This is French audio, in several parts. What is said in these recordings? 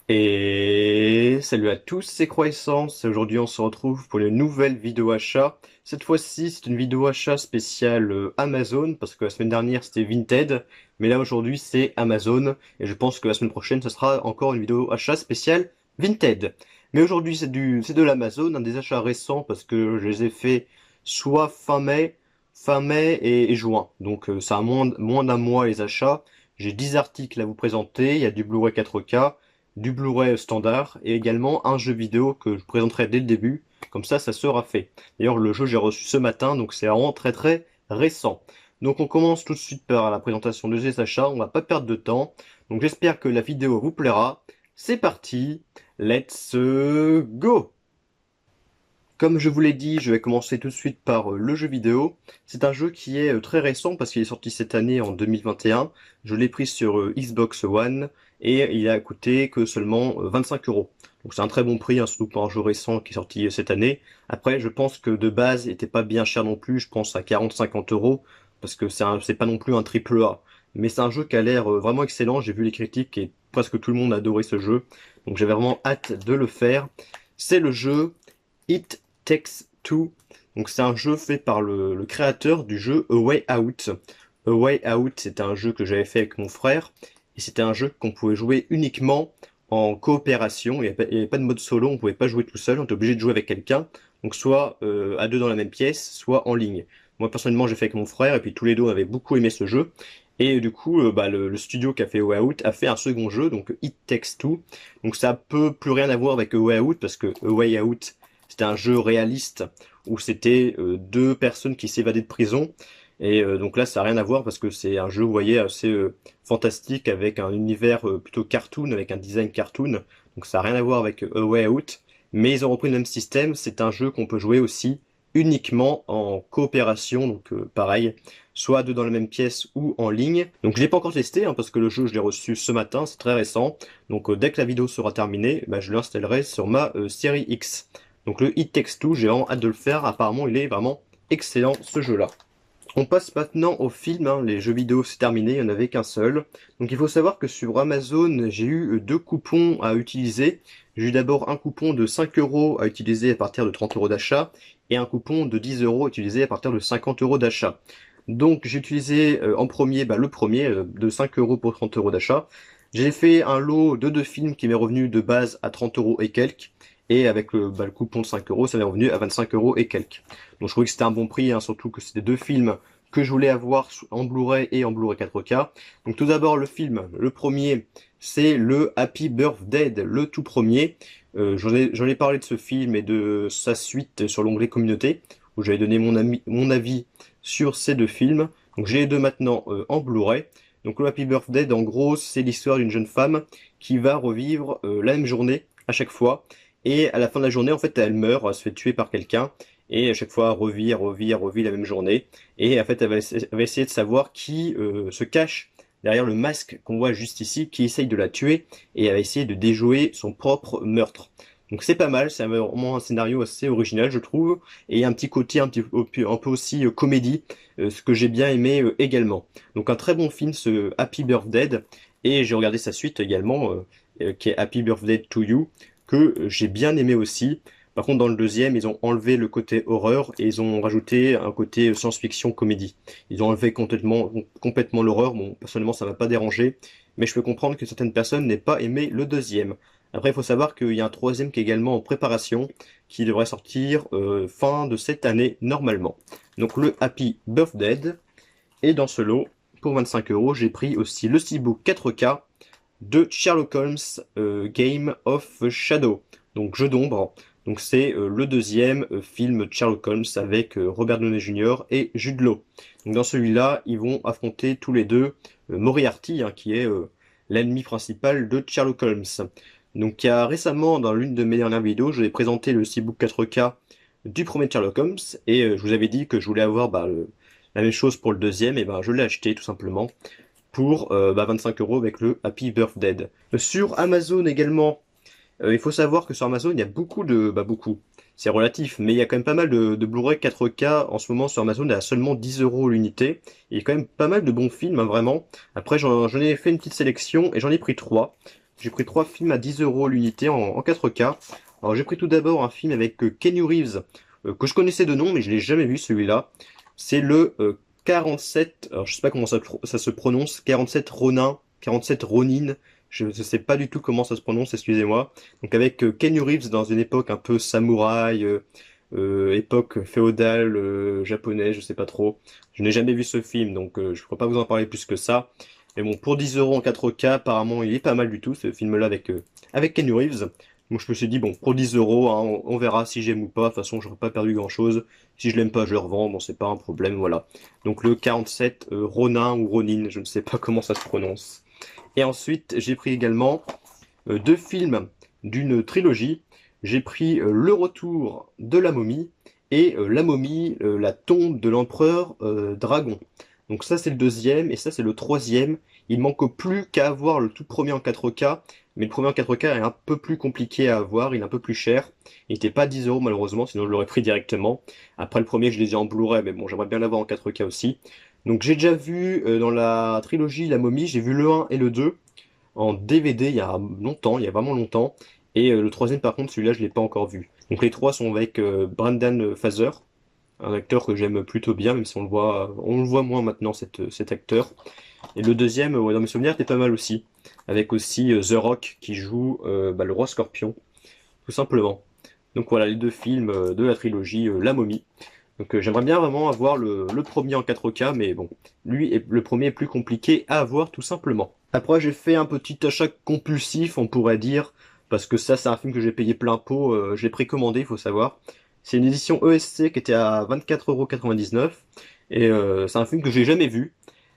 Et salut à tous, c'est Croissance. Aujourd'hui, on se retrouve pour une nouvelle vidéo achat. Cette fois-ci, c'est une vidéo achat spéciale Amazon parce que la semaine dernière c'était Vinted, mais là aujourd'hui c'est Amazon et je pense que la semaine prochaine ce sera encore une vidéo achat spéciale Vinted. Mais aujourd'hui c'est de l'Amazon, un des achats récents parce que je les ai fait soit fin mai et juin. Donc ça a moins d'un mois les achats. J'ai 10 articles à vous présenter. Il y a du Blu-ray 4K, du Blu-ray standard et également un jeu vidéo que je présenterai dès le début. Comme ça sera fait. D'ailleurs, le jeu j'ai reçu ce matin, donc c'est vraiment très récent. Donc on commence tout de suite par la présentation de ces achats, on va pas perdre de temps. Donc j'espère que la vidéo vous plaira. C'est parti, let's go! Comme je vous l'ai dit, je vais commencer tout de suite par le jeu vidéo. C'est un jeu qui est très récent parce qu'il est sorti cette année en 2021. Je l'ai pris sur Xbox One et il a coûté que seulement 25 euros. Donc c'est un très bon prix, hein, surtout pour un jeu récent qui est sorti cette année. Après, je pense que de base, il n'était pas bien cher non plus. Je pense à 40-50 euros parce que c'est pas non plus un triple A. Mais c'est un jeu qui a l'air vraiment excellent. J'ai vu les critiques et presque tout le monde a adoré ce jeu. Donc j'avais vraiment hâte de le faire. C'est le jeu It Takes Two. Donc c'est un jeu fait par le créateur du jeu A Way Out. A Way Out, c'était un jeu que j'avais fait avec mon frère. Et c'était un jeu qu'on pouvait jouer uniquement en coopération. Il n'y avait pas de mode solo, on pouvait pas jouer tout seul, on était obligé de jouer avec quelqu'un. Donc soit à deux dans la même pièce, soit en ligne. Moi personnellement j'ai fait avec mon frère et puis tous les deux on avait beaucoup aimé ce jeu. Et du coup, le studio qui a fait A Way Out a fait un second jeu, donc It Takes Two. Donc ça peut plus rien à voir avec A Way Out parce que A Way Out c'était un jeu réaliste où c'était deux personnes qui s'évadaient de prison. Et donc là, ça n'a rien à voir parce que c'est un jeu, vous voyez, assez fantastique avec un univers plutôt cartoon, avec un design cartoon. Donc ça n'a rien à voir avec A Way Out. Mais ils ont repris le même système. C'est un jeu qu'on peut jouer aussi uniquement en coopération. Donc pareil, soit deux dans la même pièce ou en ligne. Donc je l'ai pas encore testé hein, parce que le jeu, je l'ai reçu ce matin. C'est très récent. Donc dès que la vidéo sera terminée, bah, je l'installerai sur ma série X. Donc le It Takes Two, j'ai vraiment hâte de le faire. Apparemment, il est vraiment excellent ce jeu-là. On passe maintenant au film, hein. Les jeux vidéo c'est terminé, il n'y en avait qu'un seul. Donc il faut savoir que sur Amazon, j'ai eu deux coupons à utiliser. J'ai eu d'abord un coupon de 5 euros à utiliser à partir de 30 euros d'achat et un coupon de 10 euros à utiliser à partir de 50 euros d'achat. Donc j'ai utilisé en premier le premier de 5 euros pour 30 euros d'achat. J'ai fait un lot de deux films qui m'est revenu de base à 30 euros et quelques. Et avec le coupon de 5 euros, ça m'est revenu à 25 euros et quelques. Donc je trouvais que c'était un bon prix, hein, surtout que c'était deux films que je voulais avoir en Blu-ray et en Blu-ray 4K. Donc tout d'abord le film, le premier, c'est le Happy Birthday, le tout premier. J'en ai parlé de ce film et de sa suite sur l'onglet communauté, où j'avais donné mon avis sur ces deux films. Donc j'ai les deux maintenant en Blu-ray. Donc le Happy Birthday, en gros, c'est l'histoire d'une jeune femme qui va revivre la même journée à chaque fois. Et à la fin de la journée, en fait, elle meurt, elle se fait tuer par quelqu'un. Et à chaque fois, revit la même journée. Et en fait, elle va essayer de savoir qui se cache derrière le masque qu'on voit juste ici, qui essaye de la tuer. Et elle va essayer de déjouer son propre meurtre. Donc c'est pas mal, c'est vraiment un scénario assez original, je trouve. Et il y a un petit côté un peu aussi comédie, ce que j'ai bien aimé également. Donc un très bon film, ce Happy Birthday. Et j'ai regardé sa suite également, qui est Happy Birthday to You que j'ai bien aimé aussi. Par contre, dans le deuxième, ils ont enlevé le côté horreur et ils ont rajouté un côté science-fiction comédie. Ils ont enlevé complètement l'horreur. Bon, personnellement, ça m'a pas dérangé, mais je peux comprendre que certaines personnes n'aient pas aimé le deuxième. Après, il faut savoir qu'il y a un troisième qui est également en préparation, qui devrait sortir fin de cette année normalement. Donc le Happy Birthday. Et dans ce lot, pour 25 euros, j'ai pris aussi le Steelbook 4K de Sherlock Holmes Game of Shadow, donc jeu d'ombre. Donc c'est le deuxième film de Sherlock Holmes avec Robert Downey Jr. et Jude Law. Donc dans celui-là, ils vont affronter tous les deux Moriarty, hein, qui est l'ennemi principal de Sherlock Holmes. Donc il y a récemment, dans l'une de mes dernières vidéos, je vais présenter le Steelbook 4K du premier Sherlock Holmes et je vous avais dit que je voulais avoir la même chose pour le deuxième, et je l'ai acheté tout simplement pour 25 euros avec le Happy Birthday. Sur Amazon également, il faut savoir que sur Amazon, il y a beaucoup, c'est relatif, mais il y a quand même pas mal de Blu-ray 4K en ce moment sur Amazon à seulement 10 euros l'unité. Il y a quand même pas mal de bons films, hein, vraiment. Après, j'en ai fait une petite sélection et j'en ai pris trois. J'ai pris 3 films à 10 euros l'unité en 4K. Alors j'ai pris tout d'abord un film avec Keanu Reeves, que je connaissais de nom, mais je l'ai jamais vu celui-là. C'est le 47, alors je sais pas comment ça se prononce, 47 Ronin, 47 Ronin, je ne sais pas du tout comment ça se prononce, excusez-moi. Donc avec Keanu Reeves dans une époque un peu samouraï, époque féodale, japonaise, je sais pas trop. Je n'ai jamais vu ce film, donc je ne pourrais pas vous en parler plus que ça. Mais bon, pour 10 euros en 4K, apparemment il est pas mal du tout, ce film-là avec Keanu Reeves. Donc je me suis dit, bon, pour 10 euros, hein, on verra si j'aime ou pas. De toute façon, j'aurais pas perdu grand-chose. Si je l'aime pas, je le revends. Bon, c'est pas un problème, voilà. Donc le 47 Ronin ou Ronin, je ne sais pas comment ça se prononce. Et ensuite, j'ai pris également 2 films d'une trilogie. J'ai pris Le Retour de la momie et La momie, la tombe de l'empereur Dragon. Donc ça c'est le deuxième et ça c'est le troisième. Il manque plus qu'à avoir le tout premier en 4K, mais le premier en 4K est un peu plus compliqué à avoir, il est un peu plus cher. Il n'était pas 10 euros malheureusement, sinon je l'aurais pris directement. Après le premier je l'ai déjà en Blu-ray, mais bon j'aimerais bien l'avoir en 4K aussi. Donc j'ai déjà vu dans la trilogie La momie, j'ai vu le 1 et le 2 en DVD il y a longtemps, il y a vraiment longtemps. Et le troisième, par contre, celui-là, je l'ai pas encore vu. Donc les trois sont avec Brendan Fraser, un acteur que j'aime plutôt bien, même si on le voit moins maintenant, cet acteur. Et le deuxième, ouais, dans mes souvenirs, était pas mal aussi, avec aussi The Rock qui joue le roi Scorpion, tout simplement. Donc voilà, les 2 films de la trilogie La Momie. Donc j'aimerais bien vraiment avoir le premier en 4K, mais bon, le premier est plus compliqué à avoir tout simplement. Après j'ai fait un petit achat compulsif, on pourrait dire, parce que ça c'est un film que j'ai payé plein pot, j'ai précommandé, il faut savoir. C'est une édition ESC qui était à 24,99 € et c'est un film que j'ai jamais vu.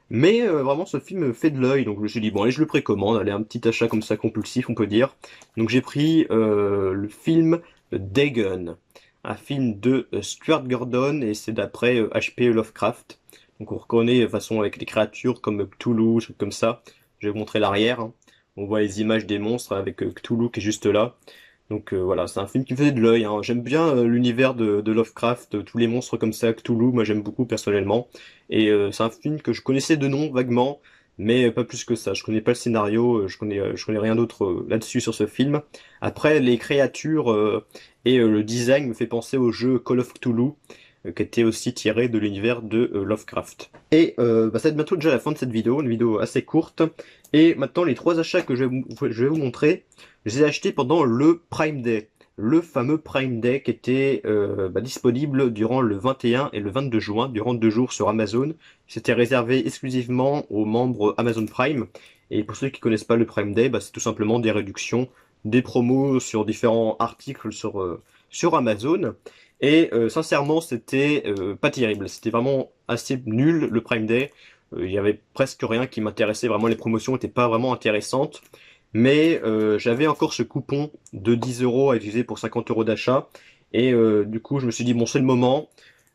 Mais vraiment ce film me fait de l'œil, donc je me suis dit bon allez je le précommande, allez un petit achat comme ça compulsif on peut dire. Donc j'ai pris le film Dagon, un film de Stuart Gordon et c'est d'après H.P. Lovecraft. Donc on reconnaît de façon avec des créatures comme Cthulhu, choses comme ça. Je vais vous montrer l'arrière, hein. On voit les images des monstres avec Cthulhu qui est juste là. Donc voilà, c'est un film qui me faisait de l'œil, hein. J'aime bien l'univers de Lovecraft, tous les monstres comme ça, Cthulhu, moi j'aime beaucoup personnellement. Et c'est un film que je connaissais de nom vaguement, mais pas plus que ça. Je connais pas le scénario, je connais rien d'autre là-dessus sur ce film. Après, les créatures et le design me fait penser au jeu Call of Cthulhu, qui était aussi tiré de l'univers de Lovecraft. Et ça va être bientôt déjà la fin de cette vidéo, une vidéo assez courte. Et maintenant, les 3 achats que je vais vous montrer, je les ai achetés pendant le Prime Day. Le fameux Prime Day qui était disponible durant le 21 et le 22 juin, durant 2 jours sur Amazon. C'était réservé exclusivement aux membres Amazon Prime. Et pour ceux qui connaissent pas le Prime Day, c'est tout simplement des réductions, des promos sur différents articles sur Amazon. Et sincèrement, c'était pas terrible. C'était vraiment assez nul le Prime Day. Il y avait presque rien qui m'intéressait. Vraiment, les promotions étaient pas vraiment intéressantes. Mais j'avais encore ce coupon de 10 euros à utiliser pour 50 euros d'achat. Et du coup, je me suis dit, bon, c'est le moment.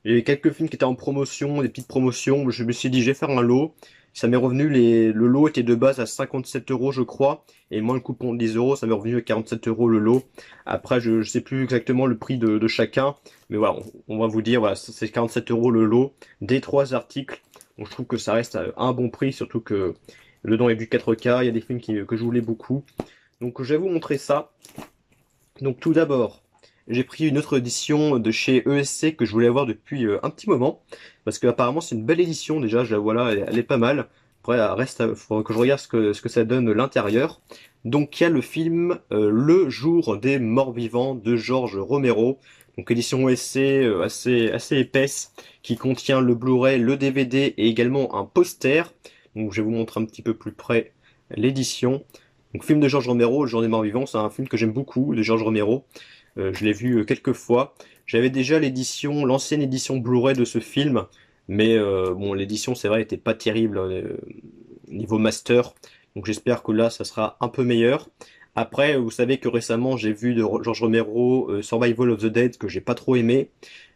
Il y avait quelques films qui étaient en promotion, des petites promotions. Je me suis dit, je vais faire un lot. Ça m'est revenu, le lot était de base à 57 euros, je crois. Et moi, le coupon de 10 euros, ça m'est revenu à 47 euros le lot. Après, je sais plus exactement le prix de chacun. Mais voilà, on va vous dire, voilà, c'est 47 euros le lot des 3 articles. Donc, je trouve que ça reste à un bon prix, surtout que dedans il y a du 4K, il y a des films que je voulais beaucoup. Donc, je vais vous montrer ça. Donc, tout d'abord, j'ai pris une autre édition de chez ESC que je voulais avoir depuis un petit moment. Parce que apparemment c'est une belle édition déjà, je la vois là, elle est pas mal. Après, faudra que je regarde ce que ça donne l'intérieur. Donc il y a le film Le jour des morts vivants de George Romero. Donc édition ESC assez épaisse qui contient le Blu-ray, le DVD et également un poster. Donc je vais vous montrer un petit peu plus près l'édition. Donc film de George Romero, Le jour des morts vivants, c'est un film que j'aime beaucoup de George Romero. Je l'ai vu quelques fois. J'avais déjà l'ancienne édition Blu-ray de ce film, mais bon, l'édition, c'est vrai, était pas terrible niveau master. Donc j'espère que là, ça sera un peu meilleur. Après, vous savez que récemment, j'ai vu de George Romero Survival of the Dead que j'ai pas trop aimé.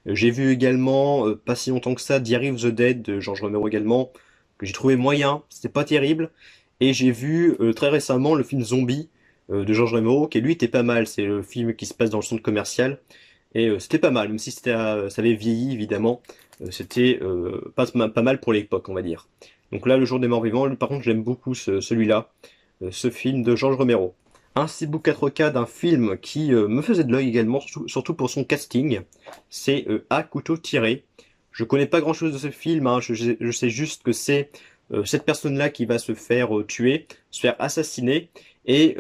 J'ai vu également, pas si longtemps que ça, Diary of the Dead de George Romero également, que j'ai trouvé moyen, c'était pas terrible. Et j'ai vu très récemment le film Zombie de George Romero, qui lui était pas mal. C'est le film qui se passe dans le centre commercial. Et c'était pas mal, même si ça avait vieilli évidemment. C'était pas mal pour l'époque, on va dire. Donc là, Le jour des morts vivants, lui, par contre, j'aime beaucoup celui-là. ce film de George Romero. Un steelbook 4K d'un film qui me faisait de l'œil également, surtout pour son casting, c'est À couteau tiré. Je connais pas grand-chose de ce film, hein, je sais juste que c'est cette personne-là qui va se faire tuer, se faire assassiner, et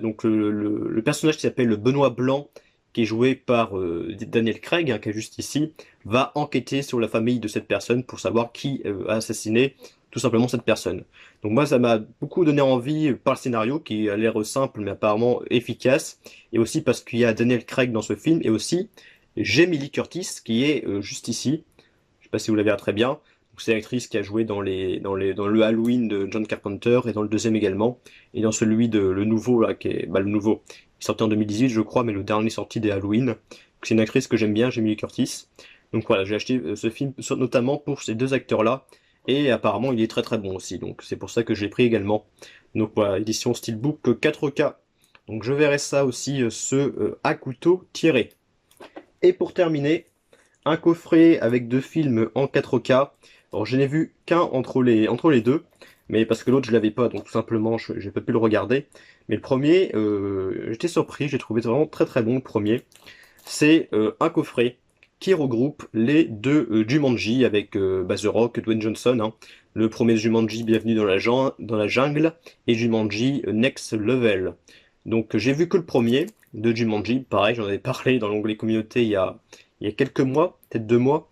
donc le personnage qui s'appelle Benoît Blanc, qui est joué par Daniel Craig, hein, qui est juste ici, va enquêter sur la famille de cette personne pour savoir qui a assassiné tout simplement cette personne. Donc moi, ça m'a beaucoup donné envie par le scénario, qui a l'air simple mais apparemment efficace, et aussi parce qu'il y a Daniel Craig dans ce film, et aussi Jamie Lee Curtis, qui est juste ici. Je sais pas si vous la verrez très bien. C'est l'actrice qui a joué dans le Halloween de John Carpenter, et dans le deuxième également, et dans celui de le nouveau, là, qui est, bah, le nouveau, qui est sorti en 2018, je crois, mais le dernier sorti des Halloween. C'est une actrice que j'aime bien, Jamie Lee Curtis. Donc voilà, j'ai acheté ce film notamment pour ces deux acteurs-là, et apparemment il est très très bon aussi, donc c'est pour ça que j'ai pris également. Donc voilà, édition Steelbook 4K. Donc je verrai ça aussi, à couteau tiré. Et pour terminer, un coffret avec deux films en 4K. Alors je n'ai vu qu'un entre les deux, mais parce que l'autre je l'avais pas, donc tout simplement j'ai pas pu le regarder. Mais le premier, j'étais surpris, j'ai trouvé vraiment très très bon le premier. C'est un coffret qui regroupe les deux Jumanji avec bah, The Rock, Dwayne Johnson, hein. Le premier Jumanji, Bienvenue dans la jungle, et Jumanji Next Level. Donc j'ai vu que le premier de Jumanji, pareil, j'en avais parlé dans l'onglet communauté il y a quelques mois, peut-être 2 mois.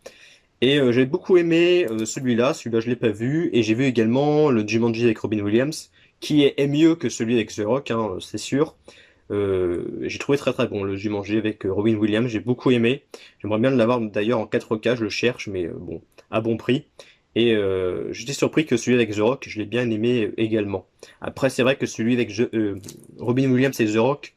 Et j'ai beaucoup aimé celui-là je l'ai pas vu, et j'ai vu également le Jumanji avec Robin Williams, qui est mieux que celui avec The Rock, hein, c'est sûr. J'ai trouvé très très bon le Jumanji avec Robin Williams, j'ai beaucoup aimé. J'aimerais bien l'avoir d'ailleurs en 4K, je le cherche, mais bon, à bon prix. Et j'étais surpris que celui avec The Rock, je l'ai bien aimé également. Après, c'est vrai que celui avec Robin Williams et The Rock,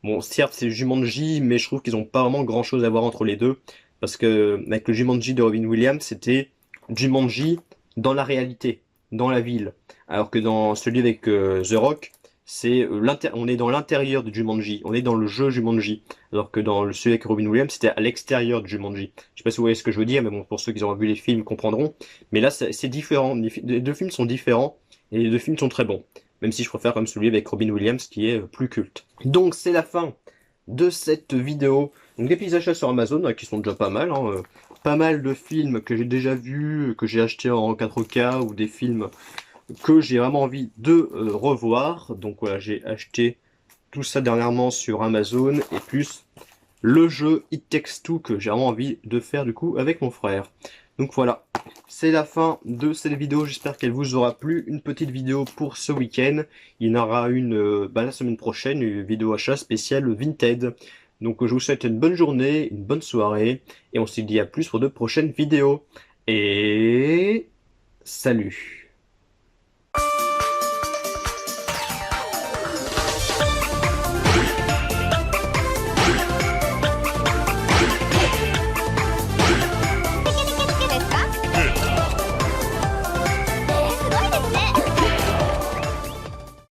bon, certes c'est Jumanji, mais je trouve qu'ils ont pas vraiment grand chose à voir entre les deux. Parce que avec le Jumanji de Robin Williams, c'était Jumanji dans la réalité, dans la ville. Alors que dans celui avec The Rock, c'est on est dans l'intérieur de Jumanji, on est dans le jeu Jumanji. Alors que dans celui avec Robin Williams, c'était à l'extérieur de Jumanji. Je sais pas si vous voyez ce que je veux dire, mais bon, pour ceux qui auront vu les films comprendront. Mais là, c'est différent. Les deux films sont différents, et les deux films sont très bons. Même si je préfère comme celui avec Robin Williams qui est plus culte. Donc c'est la fin de cette vidéo. Donc des petits achats sur Amazon, qui sont déjà pas mal, hein, pas mal de films que j'ai déjà vus, que j'ai achetés en 4K, ou des films que j'ai vraiment envie de revoir. Donc voilà, j'ai acheté tout ça dernièrement sur Amazon, et plus le jeu It Takes Two que j'ai vraiment envie de faire du coup avec mon frère. Donc voilà, c'est la fin de cette vidéo, j'espère qu'elle vous aura plu. Une petite vidéo pour ce week-end. Il y en aura une la semaine prochaine, une vidéo achat spéciale Vinted. Donc je vous souhaite une bonne journée, une bonne soirée, et on se dit à plus pour de prochaines vidéos. Et salut!